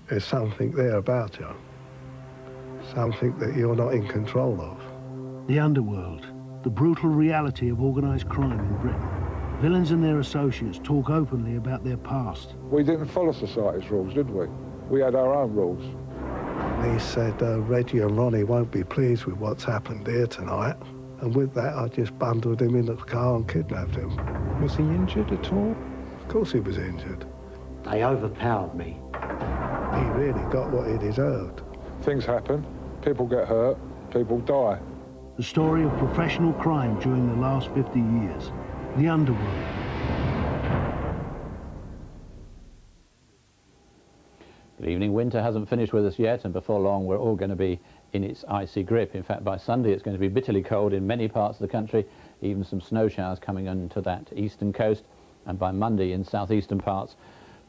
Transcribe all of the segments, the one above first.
There's something there about you. Something that you're not in control of. The Underworld, the brutal reality of organised crime in Britain. Villains and their associates talk openly about their past. We didn't follow society's rules, did we? We had our own rules. He said, Reggie and Ronnie won't be pleased with what's happened here tonight. And with that, I just bundled him into the car and kidnapped him. Was he injured at all? Of course he was injured. They overpowered me. He really got what he deserved. Things happen, people get hurt, people die. The story of professional crime during the last 50 years. The Underworld. Good evening. Winter hasn't finished with us yet, and before long we're all going to be in its icy grip. In fact, by Sunday it's going to be bitterly cold in many parts of the country, even some snow showers coming onto that eastern coast, and by Monday in southeastern parts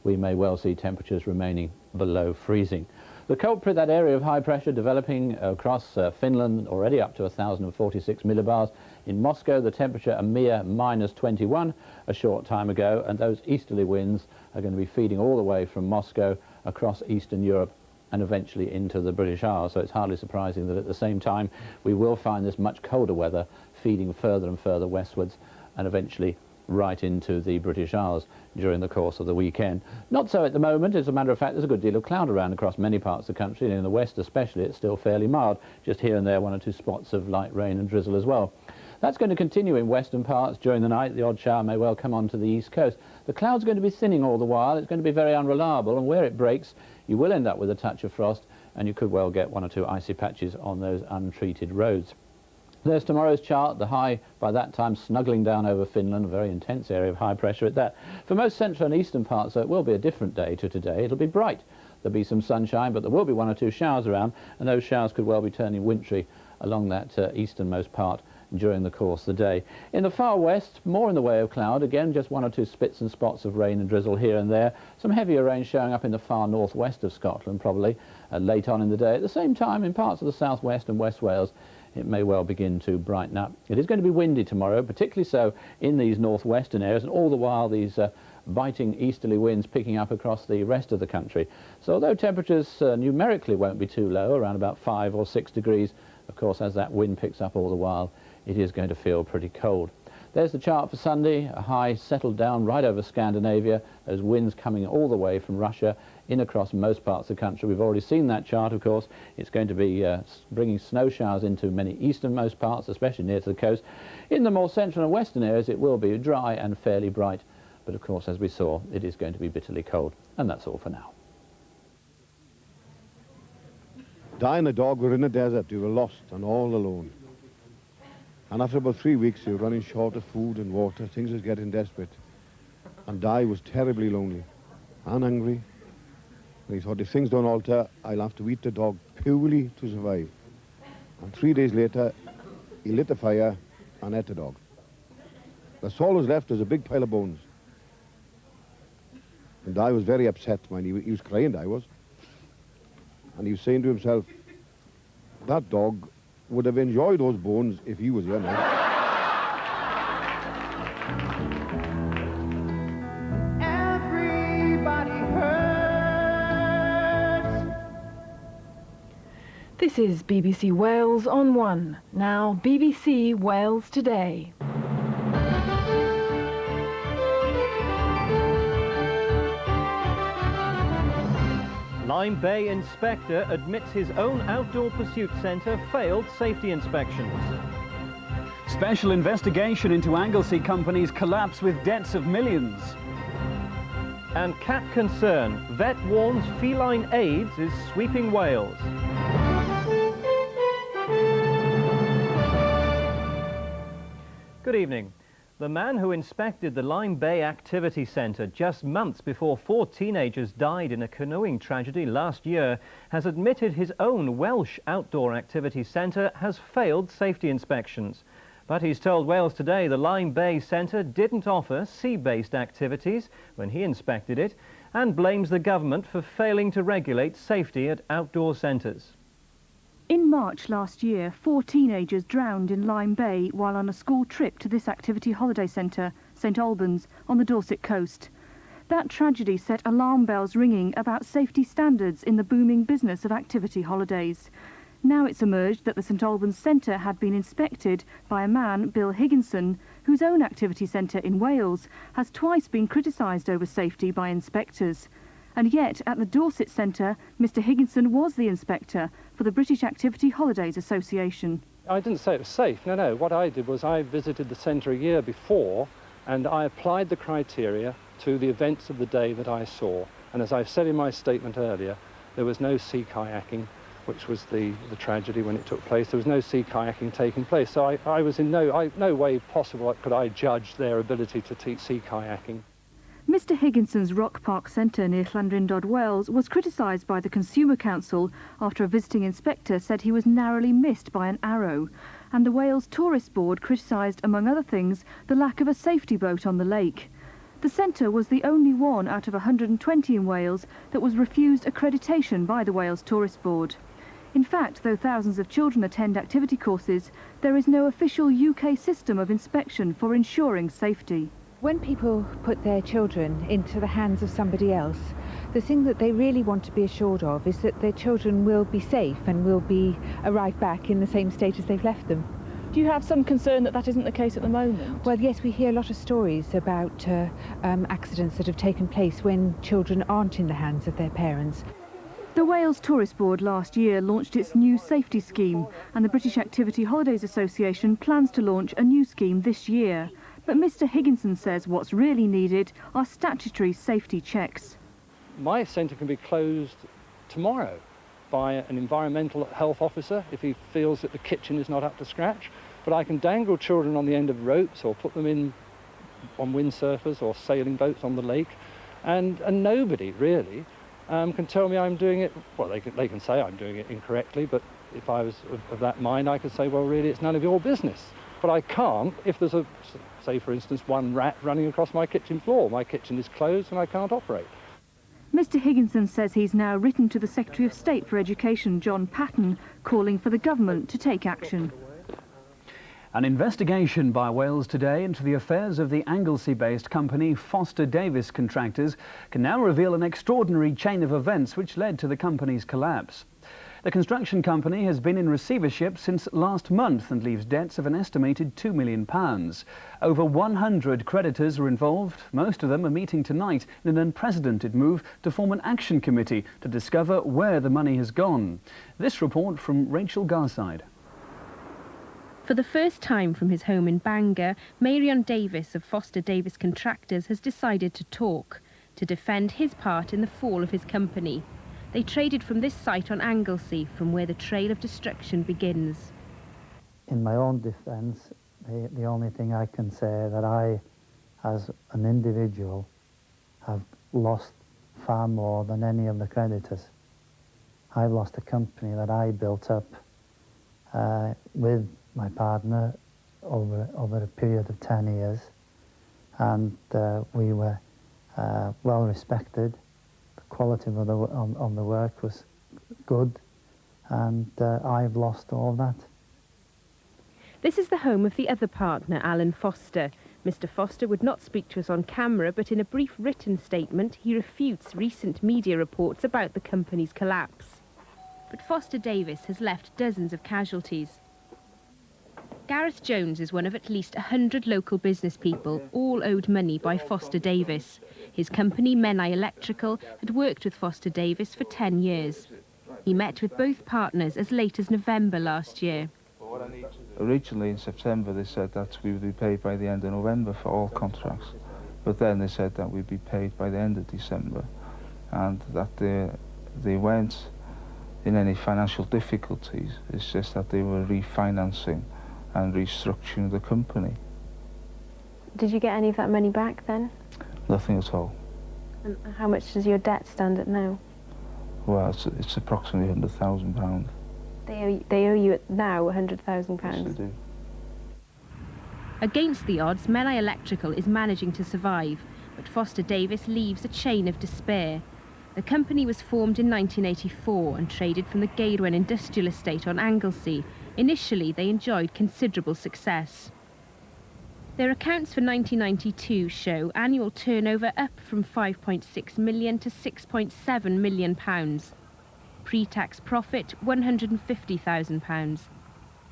we may well see temperatures remaining below freezing. The culprit, that area of high pressure developing across Finland, already up to 1,046 millibars. In Moscow, the temperature a mere -21 a short time ago, and those easterly winds are going to be feeding all the way from Moscow across Eastern Europe and eventually into the British Isles. So it's hardly surprising that at the same time we will find this much colder weather feeding further and further westwards and eventually right into the British Isles during the course of the weekend. Not so at the moment. As a matter of fact, there's a good deal of cloud around across many parts of the country, and in the west especially it's still fairly mild. Just here and there one or two spots of light rain and drizzle as well. That's going to continue in western parts during the night. The odd shower may well come onto the east coast. The cloud's going to be thinning all the while. It's going to be very unreliable, and where it breaks you will end up with a touch of frost, and you could well get one or two icy patches on those untreated roads. There's tomorrow's chart, the high by that time snuggling down over Finland, a very intense area of high pressure at that. For most central and eastern parts, it will be a different day to today. It'll be bright. There'll be some sunshine, but there will be one or two showers around, and those showers could well be turning wintry along that easternmost part during the course of the day. In the far west, more in the way of cloud, again just one or two spits and spots of rain and drizzle here and there. Some heavier rain showing up in the far northwest of Scotland, probably late on in the day. At the same time, in parts of the southwest and West Wales, it may well begin to brighten up. It is going to be windy tomorrow, particularly so in these northwestern areas, and all the while these biting easterly winds picking up across the rest of the country. So although temperatures numerically won't be too low, around about 5 or 6 degrees, of course as that wind picks up all the while, it is going to feel pretty cold. There's the chart for Sunday, a high settled down right over Scandinavia, those winds coming all the way from Russia in across most parts of the country. We've already seen that chart, of course. It's going to be bringing snow showers into many easternmost parts, especially near to the coast. In the more central and western areas it will be dry and fairly bright, but of course as we saw it is going to be bitterly cold. And that's all for now. Di and the dog were in the desert. We were lost and all alone. And after about 3 weeks, we were running short of food and water. Things was getting desperate. And Di was terribly lonely and hungry. And he thought, if things don't alter, I'll have to eat the dog purely to survive. And 3 days later, he lit the fire and ate the dog. That's all was left was a big pile of bones. And Di was very upset when he was crying, Di was. And he was saying to himself, that dog would have enjoyed those bones if he was here now. Everybody hurts. This is BBC Wales on 1. Now BBC Wales Today. Lyme Bay inspector admits his own outdoor pursuit centre failed safety inspections. Special investigation into Anglesey company's collapse with debts of millions. And cat concern, vet warns feline AIDS is sweeping Wales. Good evening. The man who inspected the Lyme Bay Activity Centre just months before 4 teenagers died in a canoeing tragedy last year has admitted his own Welsh outdoor activity centre has failed safety inspections. But he's told Wales Today the Lyme Bay Centre didn't offer sea-based activities when he inspected it, and blames the government for failing to regulate safety at outdoor centres. In March last year, 4 teenagers drowned in Lyme Bay while on a school trip to this activity holiday centre, St Albans, on the Dorset coast. That tragedy set alarm bells ringing about safety standards in the booming business of activity holidays. Now it's emerged that the St Albans Centre had been inspected by a man, Bill Higginson, whose own activity centre in Wales has twice been criticised over safety by inspectors. And yet, at the Dorset Centre, Mr Higginson was the inspector for the British Activity Holidays Association. I didn't say it was safe, no. What I did was I visited the centre a year before and I applied the criteria to the events of the day that I saw. And as I've said in my statement earlier, there was no sea kayaking, which was the tragedy when it took place. There was no sea kayaking taking place. So I was in no way possible could I judge their ability to teach sea kayaking. Mr Higginson's Rock Park Centre near Llandrindod, Wales was criticised by the Consumer Council after a visiting inspector said he was narrowly missed by an arrow. And the Wales Tourist Board criticised, among other things, the lack of a safety boat on the lake. The centre was the only one out of 120 in Wales that was refused accreditation by the Wales Tourist Board. In fact, though thousands of children attend activity courses, there is no official UK system of inspection for ensuring safety. When people put their children into the hands of somebody else, the thing that they really want to be assured of is that their children will be safe and will arrive back in the same state as they've left them. Do you have some concern that that isn't the case at the moment? Well, yes, we hear a lot of stories about accidents that have taken place when children aren't in the hands of their parents. The Wales Tourist Board last year launched its new safety scheme, and the British Activity Holidays Association plans to launch a new scheme this year. But Mr Higginson says what's really needed are statutory safety checks. My centre can be closed tomorrow by an environmental health officer if he feels that the kitchen is not up to scratch. But I can dangle children on the end of ropes or put them in on windsurfers or sailing boats on the lake, and nobody really can tell me I'm doing it. Well, they can say I'm doing it incorrectly, but if I was of that mind, I could say, well, really, it's none of your business. But I can't if there's say for instance, one rat running across my kitchen floor. My kitchen is closed and I can't operate. Mr Higginson says he's now written to the Secretary of State for Education, John Patton, calling for the government to take action. An investigation by Wales Today into the affairs of the Anglesey-based company Foster Davis Contractors can now reveal an extraordinary chain of events which led to the company's collapse. The construction company has been in receivership since last month and leaves debts of an estimated £2 million. Over 100 creditors are involved. Most of them are meeting tonight in an unprecedented move to form an action committee to discover where the money has gone. This report from Rachel Garside. For the first time from his home in Bangor, Marion Davis of Foster Davis Contractors has decided to talk, to defend his part in the fall of his company. They traded from this site on Anglesey, from where the trail of destruction begins. In my own defence, the only thing I can say that I, as an individual, have lost far more than any of the creditors. I've lost a company that I built up with my partner over a period of 10 years, and we were well respected. The quality of the work was good, and I've lost all that. This is the home of the other partner, Alan Foster. Mr Foster would not speak to us on camera, but in a brief written statement he refutes recent media reports about the company's collapse. But Foster Davis has left dozens of casualties. Gareth Jones is one of at least 100 local business people, all owed money by Foster Davis. His company, Menai Electrical, had worked with Foster Davis for 10 years. He met with both partners as late as November last year. Originally in September they said that we would be paid by the end of November for all contracts, but then they said that we'd be paid by the end of December, and that they weren't in any financial difficulties. It's just that they were refinancing and restructuring the company. Did you get any of that money back then? Nothing at all. And how much does your debt stand at now? Well, it's approximately £100,000. They owe you now £100,000? Yes, they do. Against the odds, Menai Electrical is managing to survive, but Foster Davis leaves a chain of despair. The company was formed in 1984 and traded from the Gairwen Industrial Estate on Anglesey. Initially, they enjoyed considerable success. Their accounts for 1992 show annual turnover up from £5.6 million to £6.7 million. Pre-tax profit £150,000.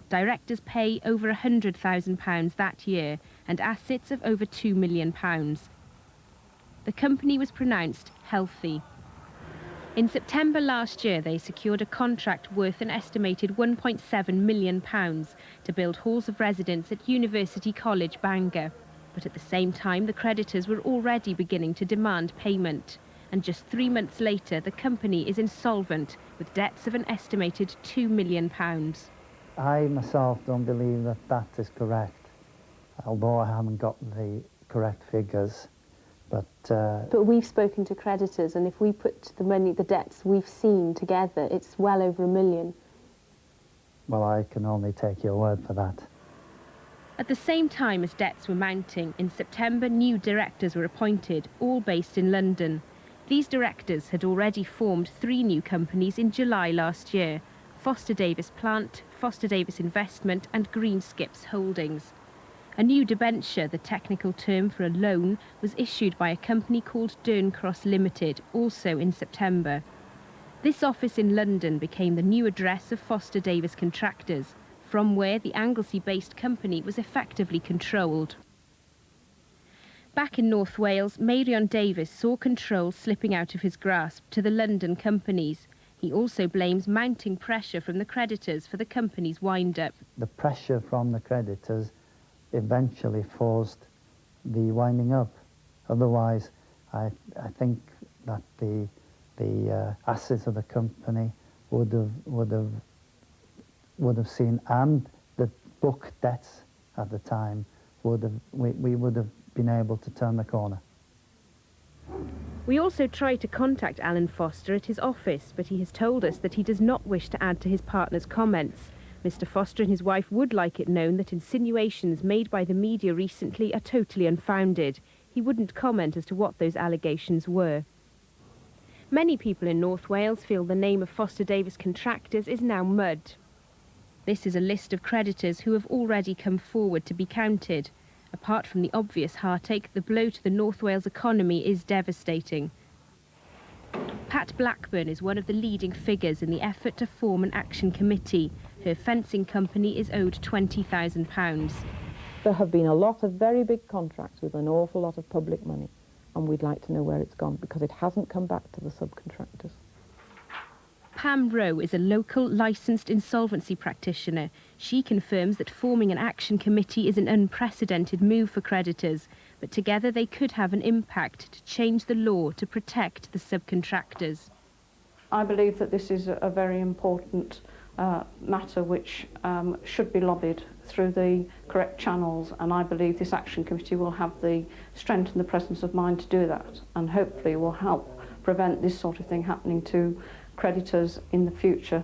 Directors' pay over £100,000 that year and assets of over £2 million. The company was pronounced healthy. In September last year, they secured a contract worth an estimated £1.7 million to build halls of residence at University College, Bangor. But at the same time, the creditors were already beginning to demand payment. And just 3 months later, the company is insolvent with debts of an estimated £2 million. I myself don't believe that that is correct, although I haven't got the correct figures. But we've spoken to creditors, and if we put the debts we've seen together, it's well over £1 million. Well, I can only take your word for that. At the same time as debts were mounting, in September new directors were appointed, all based in London. These directors had already formed 3 new companies in July last year: Foster Davis Plant, Foster Davis Investment and Green Skips Holdings. A new debenture, the technical term for a loan, was issued by a company called Derncross Limited, also in September. This office in London became the new address of Foster Davis Contractors, from where the Anglesey-based company was effectively controlled. Back in North Wales, Marion Davies saw control slipping out of his grasp to the London companies. He also blames mounting pressure from the creditors for the company's wind-up. The pressure from the creditors eventually forced the winding up. Otherwise, I think that the assets of the company would have seen, and the book debts at the time we would have been able to turn the corner. We also tried to contact Alan Foster at his office, but he has told us that he does not wish to add to his partner's comments. Mr. Foster and his wife would like it known that insinuations made by the media recently are totally unfounded. He wouldn't comment as to what those allegations were. Many people in North Wales feel the name of Foster Davis Contractors is now mud. This is a list of creditors who have already come forward to be counted. Apart from the obvious heartache, the blow to the North Wales economy is devastating. Pat Blackburn is one of the leading figures in the effort to form an action committee. Her fencing company is owed £20,000. There have been a lot of very big contracts with an awful lot of public money, and we'd like to know where it's gone, because it hasn't come back to the subcontractors. Pam Rowe is a local licensed insolvency practitioner. She confirms that forming an action committee is an unprecedented move for creditors, but together they could have an impact to change the law to protect the subcontractors. I believe that this is a very important matter which should be lobbied through the correct channels, and I believe this action committee will have the strength and the presence of mind to do that, and hopefully will help prevent this sort of thing happening to creditors in the future.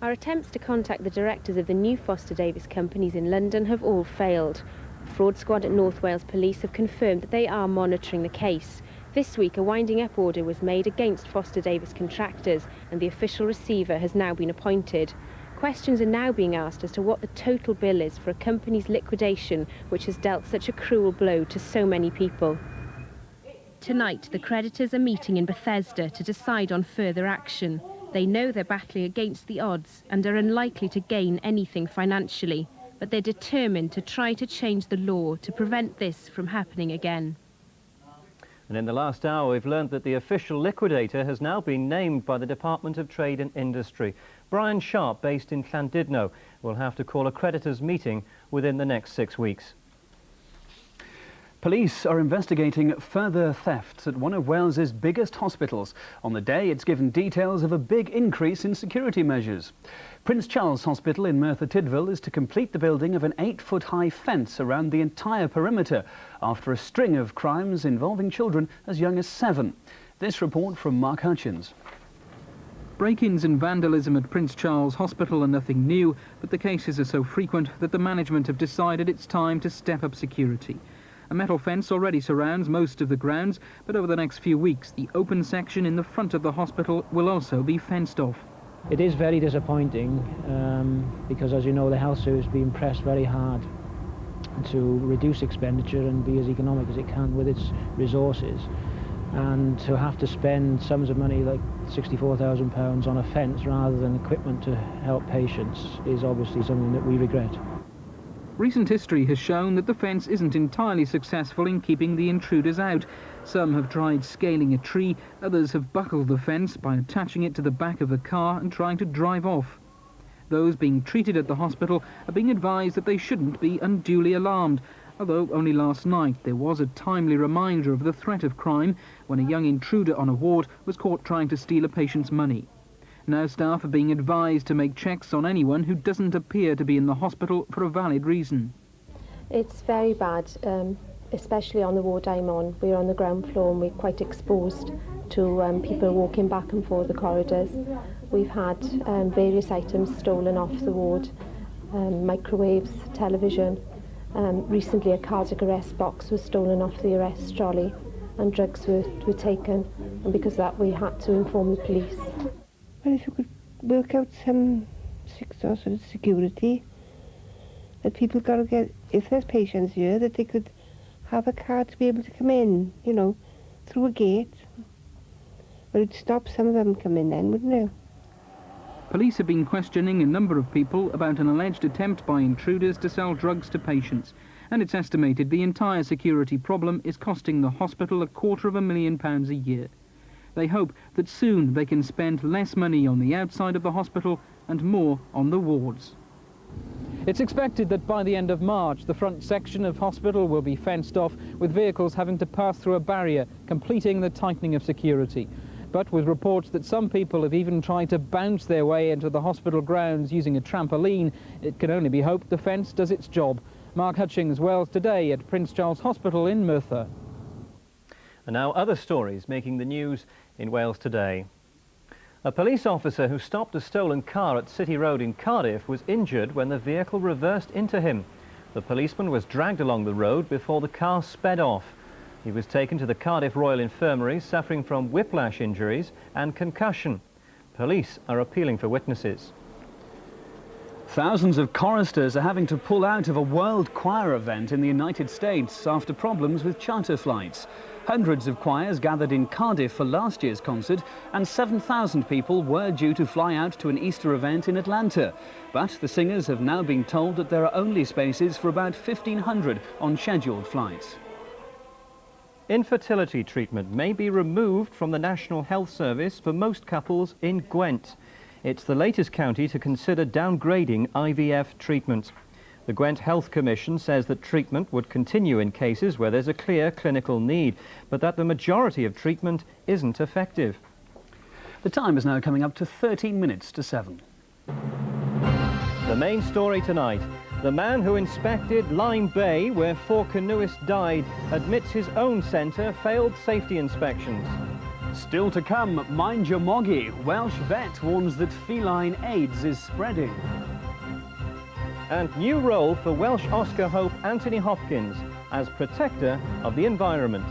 Our attempts to contact the directors of the new Foster Davis companies in London have all failed. The fraud squad at North Wales Police have confirmed that they are monitoring the case. This week a winding up order was made against Foster Davis Contractors, and the official receiver has now been appointed. Questions are now being asked as to what the total bill is for a company's liquidation which has dealt such a cruel blow to so many people. Tonight, the creditors are meeting in Bethesda to decide on further action. They know they're battling against the odds and are unlikely to gain anything financially, but they're determined to try to change the law to prevent this from happening again. And in the last hour, we've learned that the official liquidator has now been named by the Department of Trade and Industry. Brian Sharp, based in Llandudno, will have to call a creditors' meeting within the next 6 weeks. Police are investigating further thefts at one of Wales's biggest hospitals. On the day, it's given details of a big increase in security measures. Prince Charles Hospital in Merthyr Tydfil is to complete the building of an 8-foot-high fence around the entire perimeter after a string of crimes involving children as young as 7. This report from Mark Hutchins. Break-ins and vandalism at Prince Charles Hospital are nothing new, but the cases are so frequent that the management have decided it's time to step up security. A metal fence already surrounds most of the grounds, but over the next few weeks, the open section in the front of the hospital will also be fenced off. It is very disappointing because, as you know, the health service is being pressed very hard to reduce expenditure and be as economic as it can with its resources. And to have to spend sums of money like £64,000 on a fence rather than equipment to help patients is obviously something that we regret. Recent history has shown that the fence isn't entirely successful in keeping the intruders out. Some have tried scaling a tree, others have buckled the fence by attaching it to the back of the car and trying to drive off. Those being treated at the hospital are being advised that they shouldn't be unduly alarmed, although only last night there was a timely reminder of the threat of crime when a young intruder on a ward was caught trying to steal a patient's money. Now staff are being advised to make checks on anyone who doesn't appear to be in the hospital for a valid reason. It's very bad, especially on the ward I'm on. We're on the ground floor and we're quite exposed to people walking back and forth the corridors. We've had various items stolen off the ward, microwaves, television. Recently a cardiac arrest box was stolen off the arrest trolley and drugs were taken, and because of that we had to inform the police. Well, if you could work out some sort of security that people got to get, if there's patients here, that they could have a car to be able to come in, you know, through a gate. Well, it'd stop some of them coming in, wouldn't it? Police have been questioning a number of people about an alleged attempt by intruders to sell drugs to patients, and it's estimated the entire security problem is costing the hospital £250,000 a year. They hope that soon they can spend less money on the outside of the hospital and more on the wards. It's expected that by the end of March, the front section of hospital will be fenced off, with vehicles having to pass through a barrier, completing the tightening of security. But with reports that some people have even tried to bounce their way into the hospital grounds using a trampoline, it can only be hoped the fence does its job. Mark Hutchings, Wales Today at Prince Charles Hospital in Merthyr. And now other stories making the news in Wales Today. A police officer who stopped a stolen car at City Road in Cardiff was injured when the vehicle reversed into him. The policeman was dragged along the road before the car sped off. He was taken to the Cardiff Royal Infirmary suffering from whiplash injuries and concussion. Police are appealing for witnesses. Thousands of choristers are having to pull out of a world choir event in the United States after problems with charter flights. Hundreds of choirs gathered in Cardiff for last year's concert, and 7,000 people were due to fly out to an Easter event in Atlanta. But the singers have now been told that there are only spaces for about 1,500 on scheduled flights. Infertility treatment may be removed from the National Health Service for most couples in Gwent. It's the latest county to consider downgrading IVF treatment. The Gwent Health Commission says that treatment would continue in cases where there's a clear clinical need, but that the majority of treatment isn't effective. The time is now coming up to 13 minutes to 7. The main story tonight. The man who inspected Lyme Bay, where 4 canoeists died, admits his own centre failed safety inspections. Still to come, mind your moggy. Welsh vet warns that feline AIDS is spreading. And new role for Welsh Oscar hope Anthony Hopkins as protector of the environment.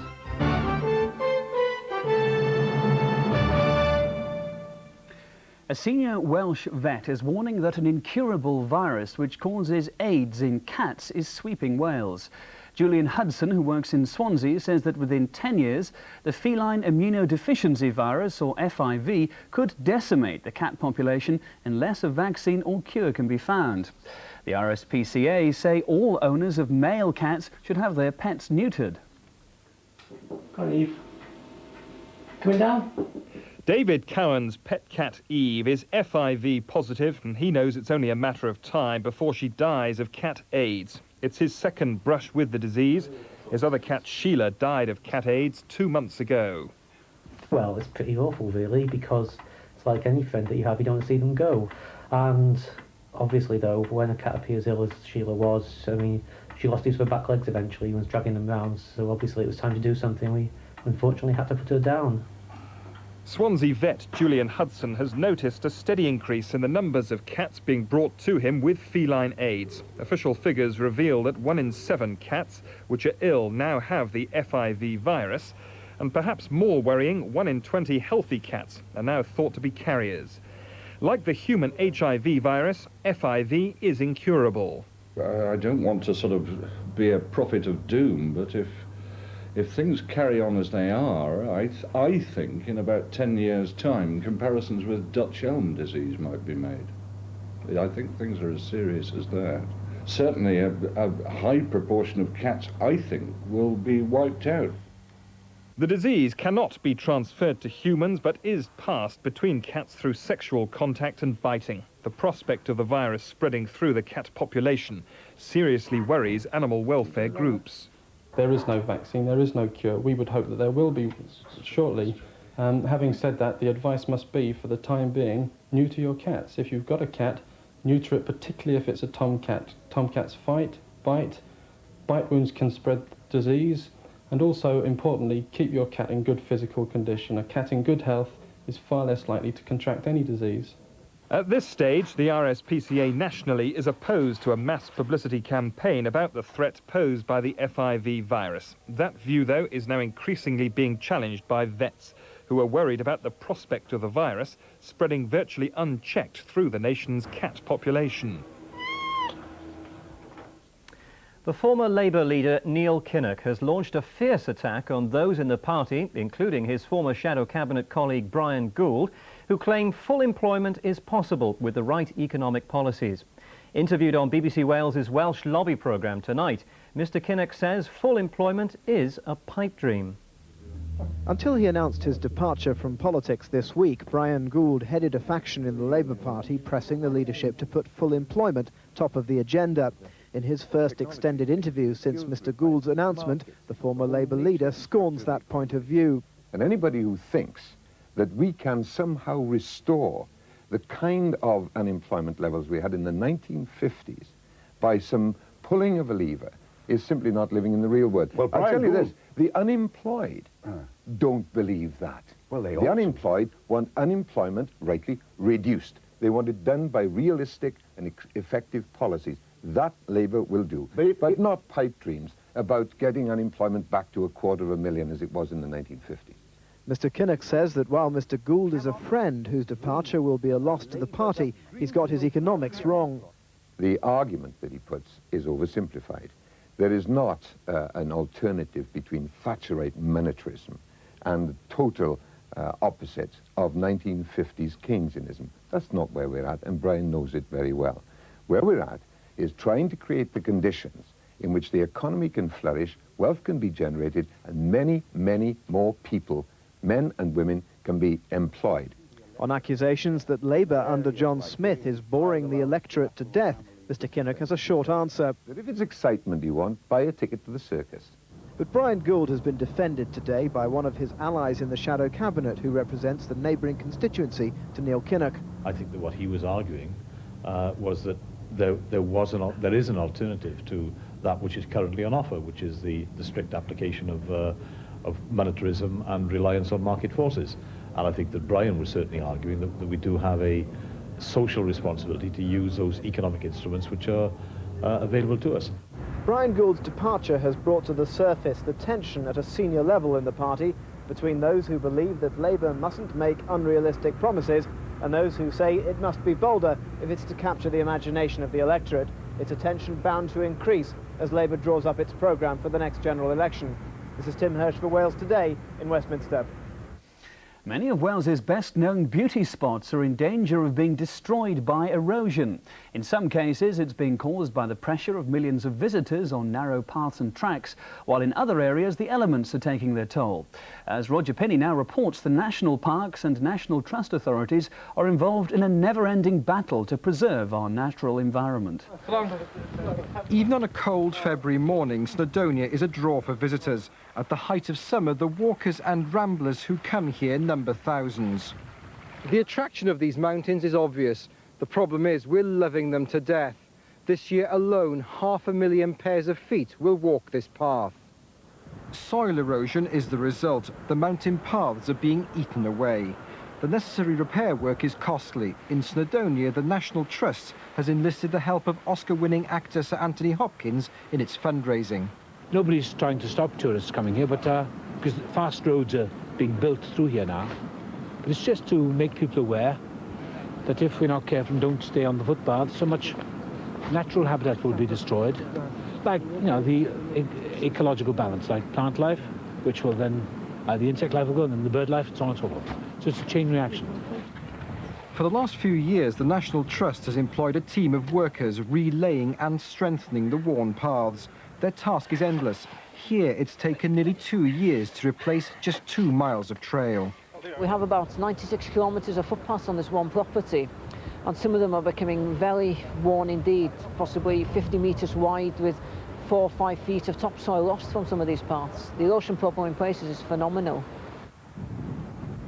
A senior Welsh vet is warning that an incurable virus which causes AIDS in cats is sweeping Wales. Julian Hudson, who works in Swansea, says that within 10 years, the feline immunodeficiency virus, or FIV, could decimate the cat population unless a vaccine or cure can be found. The RSPCA say all owners of male cats should have their pets neutered. Come on, Eve. Coming down? David Cowan's pet cat Eve is FIV positive, and he knows it's only a matter of time before she dies of cat AIDS. It's his second brush with the disease. His other cat Sheila died of cat AIDS 2 months ago. Well, it's pretty awful really, because it's like any friend that you have, you don't see them go. And obviously though, when a cat appears ill as Sheila was, I mean, she lost use of her back legs eventually and was dragging them around, so obviously it was time to do something. We unfortunately had to put her down. Swansea vet Julian Hudson has noticed a steady increase in the numbers of cats being brought to him with feline AIDS. Official figures reveal that 1 in 7 cats which are ill now have the FIV virus, and perhaps more worrying, 1 in 20 healthy cats are now thought to be carriers. Like the human HIV virus, FIV is incurable. I don't want to sort of be a prophet of doom, but if things carry on as they are, I think in about 10 years' time, comparisons with Dutch elm disease might be made. I think things are as serious as that. Certainly a high proportion of cats, I think, will be wiped out. The disease cannot be transferred to humans, but is passed between cats through sexual contact and biting. The prospect of the virus spreading through the cat population seriously worries animal welfare groups. There is no vaccine, there is no cure. We would hope that there will be shortly. Having said that, the advice must be, for the time being, neuter your cats. If you've got a cat, neuter it, particularly if it's a tomcat. Tomcats fight, bite wounds can spread disease, and also, importantly, keep your cat in good physical condition. A cat in good health is far less likely to contract any disease. At this stage, the RSPCA nationally is opposed to a mass publicity campaign about the threat posed by the FIV virus. That view, though, is now increasingly being challenged by vets, who are worried about the prospect of the virus spreading virtually unchecked through the nation's cat population. The former Labour leader Neil Kinnock has launched a fierce attack on those in the party, including his former shadow cabinet colleague Brian Gould, who claim full employment is possible with the right economic policies. Interviewed on BBC Wales' Welsh lobby programme tonight, Mr Kinnock says full employment is a pipe dream. Until he announced his departure from politics this week, Brian Gould headed a faction in the Labour Party pressing the leadership to put full employment top of the agenda. In his first extended interview since Mr Gould's announcement, the former Labour leader scorns that point of view. And anybody who thinks that we can somehow restore the kind of unemployment levels we had in the 1950s by some pulling of a lever is simply not living in the real world. Well, I'll tell you this, the unemployed don't believe that. Well, the unemployed want unemployment rightly reduced. They want it done by realistic and effective policies. That Labour will do, but not pipe dreams about getting unemployment back to 250,000 as it was in the 1950s. Mr Kinnock says that while Mr Gould is a friend whose departure will be a loss to the party, he's got his economics wrong. The argument that he puts is oversimplified. There is not an alternative between Thatcherite monetarism and total opposites of 1950s Keynesianism. That's not where we're at, and Brian knows it very well. Where we're at is trying to create the conditions in which the economy can flourish, wealth can be generated, and many, many more people, men and women, can be employed. On accusations that Labour under John Smith is boring the electorate to death, Mr Kinnock has a short answer. That if it's excitement you want, buy a ticket to the circus. But Brian Gould has been defended today by one of his allies in the shadow cabinet who represents the neighbouring constituency to Neil Kinnock. I think that what he was arguing was that there is an alternative to that which is currently on offer, which is the strict application of monetarism and reliance on market forces. And I think that Brian was certainly arguing that we do have a social responsibility to use those economic instruments which are available to us. Brian Gould's departure has brought to the surface the tension at a senior level in the party between those who believe that Labour mustn't make unrealistic promises and those who say it must be bolder if it's to capture the imagination of the electorate. It's a tension bound to increase as Labour draws up its programme for the next general election. This is Tim Hirsch for Wales Today in Westminster. Many of Wales's best-known beauty spots are in danger of being destroyed by erosion. In some cases, it's being caused by the pressure of millions of visitors on narrow paths and tracks, while in other areas, the elements are taking their toll. As Roger Pinney now reports, the national parks and national trust authorities are involved in a never-ending battle to preserve our natural environment. Even on a cold February morning, Snowdonia is a draw for visitors. At the height of summer, the walkers and ramblers who come here number thousands. The attraction of these mountains is obvious. The problem is we're loving them to death. This year alone, 500,000 pairs of feet will walk this path. Soil erosion is the result. The mountain paths are being eaten away. The necessary repair work is costly. In Snowdonia, the National Trust has enlisted the help of Oscar-winning actor Sir Anthony Hopkins in its fundraising. Nobody's trying to stop tourists coming here, but because fast roads are being built through here now. But it's just to make people aware that if we're not careful and don't stay on the footpath, so much natural habitat will be destroyed, like, you know, the ecological balance, like plant life, which will then, the insect life will go, and then the bird life, and so on and so forth. So it's a chain reaction. For the last few years, the National Trust has employed a team of workers relaying and strengthening the worn paths. Their task is endless. Here, it's taken nearly 2 years to replace just 2 miles of trail. We have about 96 kilometres of footpaths on this one property, and some of them are becoming very worn indeed, possibly 50 metres wide, with 4 or 5 feet of topsoil lost from some of these paths. The erosion problem in places is phenomenal.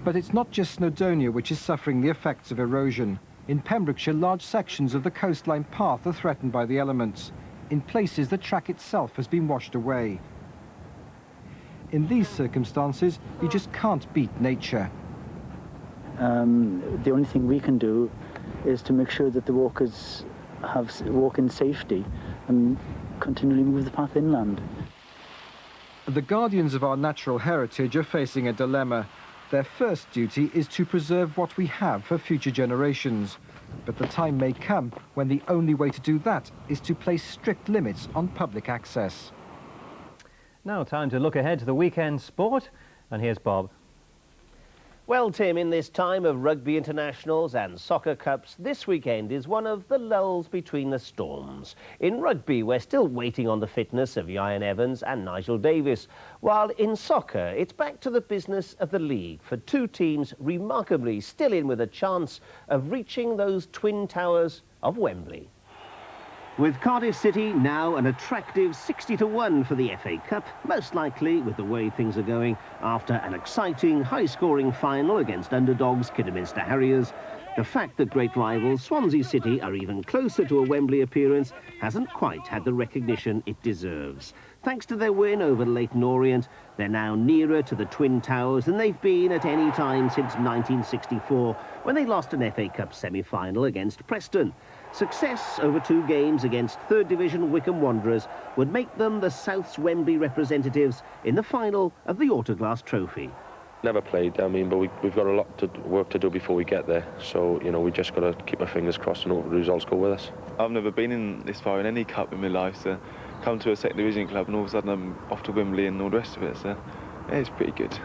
But it's not just Snowdonia which is suffering the effects of erosion. In Pembrokeshire, large sections of the coastline path are threatened by the elements. In places, the track itself has been washed away. In these circumstances, you just can't beat nature. The only thing we can do is to make sure that the walkers walk in safety and continually move the path inland. The guardians of our natural heritage are facing a dilemma. Their first duty is to preserve what we have for future generations. But the time may come when the only way to do that is to place strict limits on public access. Now time to look ahead to the weekend sport, and here's Bob. Well, Tim, in this time of rugby internationals and soccer cups, this weekend is one of the lulls between the storms. In rugby, we're still waiting on the fitness of Ian Evans and Nigel Davis, while in soccer, it's back to the business of the league for 2 teams remarkably still in with a chance of reaching those twin towers of Wembley. With Cardiff City now an attractive 60-1 for the FA Cup, most likely with the way things are going after an exciting, high-scoring final against underdogs Kidderminster Harriers, the fact that great rivals Swansea City are even closer to a Wembley appearance hasn't quite had the recognition it deserves. Thanks to their win over Leyton Orient, they're now nearer to the Twin Towers than they've been at any time since 1964, when they lost an FA Cup semi-final against Preston. Success over 2 games against 3rd Division Wycombe Wanderers would make them the South's Wembley representatives in the final of the Autoglass Trophy. Never played, I mean, but we've got a lot of work to do before we get there. So, you know, we just got to keep our fingers crossed and hope the results go with us. I've never been in this far in any cup in my life, so come to a 2nd Division club and all of a sudden I'm off to Wembley and all the rest of it, so yeah, it's pretty good.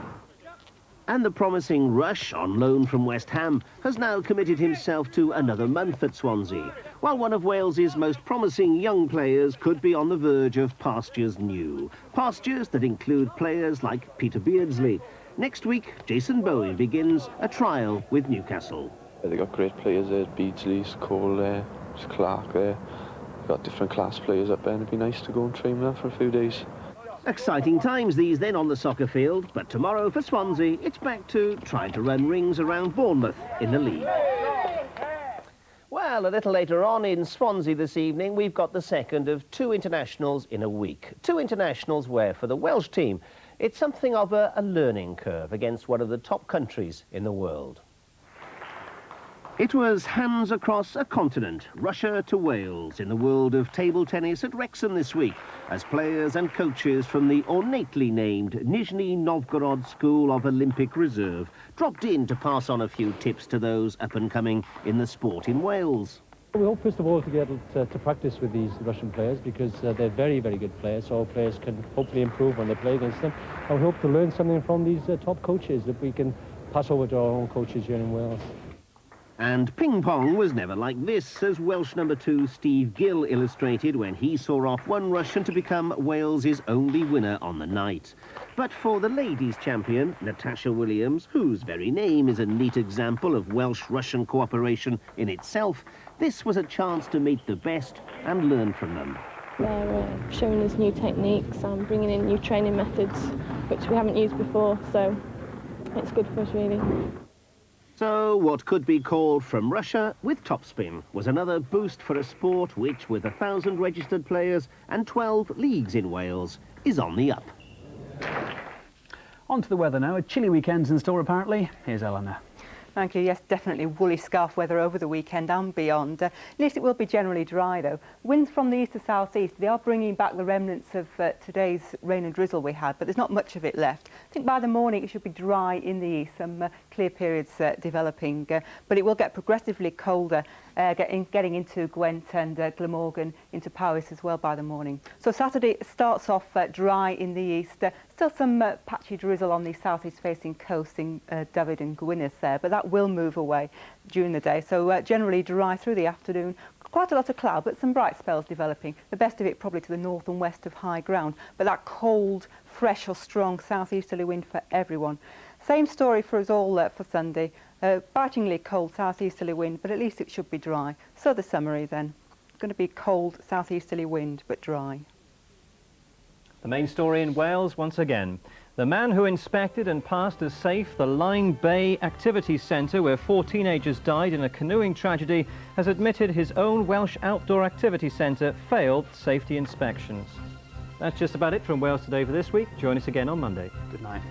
And the promising Rush, on loan from West Ham, has now committed himself to another month at Swansea, while one of Wales's most promising young players could be on the verge of pastures new. Pastures that include players like Peter Beardsley. Next week, Jason Bowen begins a trial with Newcastle. They've got great players there, Beardsley's, Cole there, Clark there. They've got different class players up there, and it'd be nice to go and train with them for a few days. Exciting times these then on the soccer field, but tomorrow for Swansea, it's back to trying to run rings around Bournemouth in the league. Well, a little later on in Swansea this evening, we've got the second of 2 internationals in a week. 2 internationals where, for the Welsh team, it's something of a learning curve against one of the top countries in the world. It was hands across a continent, Russia to Wales, in the world of table tennis at Wrexham this week, as players and coaches from the ornately named Nizhny Novgorod School of Olympic Reserve dropped in to pass on a few tips to those up and coming in the sport in Wales. We hope, first of all, to get to practice with these Russian players, because they're very, very good players, so players can hopefully improve when they play against them. And we hope to learn something from these top coaches that we can pass over to our own coaches here in Wales. And ping-pong was never like this, as Welsh number 2 Steve Gill illustrated when he saw off one Russian to become Wales's only winner on the night. But for the ladies' champion, Natasha Williams, whose very name is a neat example of Welsh-Russian cooperation in itself, this was a chance to meet the best and learn from them. They're showing us new techniques and bringing in new training methods, which we haven't used before, so it's good for us, really. So what could be called from Russia with topspin was another boost for a sport which, with 1,000 registered players and 12 leagues in Wales, is on the up. On to the weather now. A chilly weekend's in store apparently. Here's Eleanor. Thank you. Yes, definitely woolly scarf weather over the weekend and beyond. At least it will be generally dry, though. Winds from the east to southeast, they are bringing back the remnants of today's rain and drizzle we had, but there's not much of it left. I think by the morning it should be dry in the east, some clear periods developing, but it will get progressively colder getting into Gwent and Glamorgan into Powys as well by the morning. So Saturday starts off dry in the east. Still some patchy drizzle on the southeast facing coast in Dyfed and Gwynedd there, but that will move away during the day. So generally dry through the afternoon. Quite a lot of cloud, but some bright spells developing. The best of it probably to the north and west of high ground, but that cold, fresh or strong southeasterly wind for everyone. Same story for us all for Sunday. Bitingly cold southeasterly wind, but at least it should be dry. So the summary then. Going to be cold southeasterly wind, but dry. The main story in Wales once again. The man who inspected and passed as safe the Lyme Bay Activity Centre where 4 teenagers died in a canoeing tragedy has admitted his own Welsh outdoor activity centre failed safety inspections. That's just about it from Wales Today for this week. Join us again on Monday. Good night.